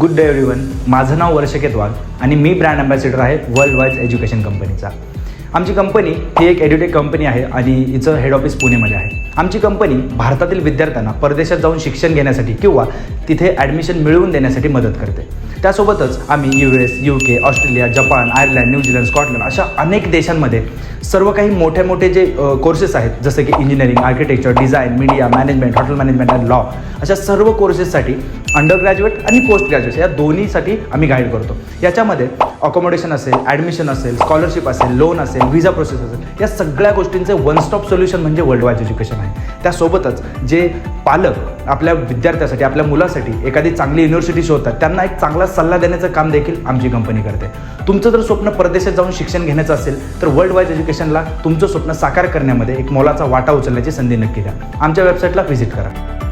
Good day everyone. माझं नाव वर्षकेत वाघ आणि मी brand ambassador आहे वर्ल्ड वाईज एज्युकेशन कंपनीचा. आमची कंपनी ही एक एड्युटेक कंपनी आहे आणि हिचं हेड ऑफिस पुणेमध्ये आहे. आमची कंपनी भारतातील विद्यार्थ्यांना परदेशात जाऊन शिक्षण घेण्यासाठी किंवा तिथे ॲडमिशन मिळवून देण्यासाठी मदत करते. त्यासोबतच आम्ही US, UK, Australia, Japan, Ireland, New Zealand, Scotland अशा अनेक देशांमध्ये सर्व काही मोठे जे कोर्सेस आहेत जसं की engineering, architecture, design, media, management, hotel management and law अशा सर्व कोर्सेससाठी अंडर ग्रॅज्युएट आणि पोस्ट ग्रॅज्युएट या दोन्हीसाठी आम्ही गाईड करतो. याच्यामध्ये अकोमोडेशन असेल, ॲडमिशन असेल, स्कॉलरशिप असेल, लोन असेल, व्हिसा प्रोसेस असेल, या सगळ्या गोष्टींचे वन स्टॉप सोल्युशन म्हणजे वर्ल्ड वाईज एज्युकेशन आहे. त्यासोबतच जे पालक आपल्या विद्यार्थ्यासाठी, आपल्या मुलासाठी एखादी चांगली युनिव्हर्सिटी शोधतात त्यांना एक चांगला सल्ला देण्याचं काम देखील आमची कंपनी करते. तुमचं जर स्वप्न परदेशात जाऊन शिक्षण घेण्याचं असेल तर वर्ल्ड वाईज एज्युकेशनला तुमचं स्वप्न साकार करण्यामध्ये एक मोलाचा वाटा उचलण्याची संधी नक्की द्या. आमच्या वेबसाईटला व्हिजिट करा.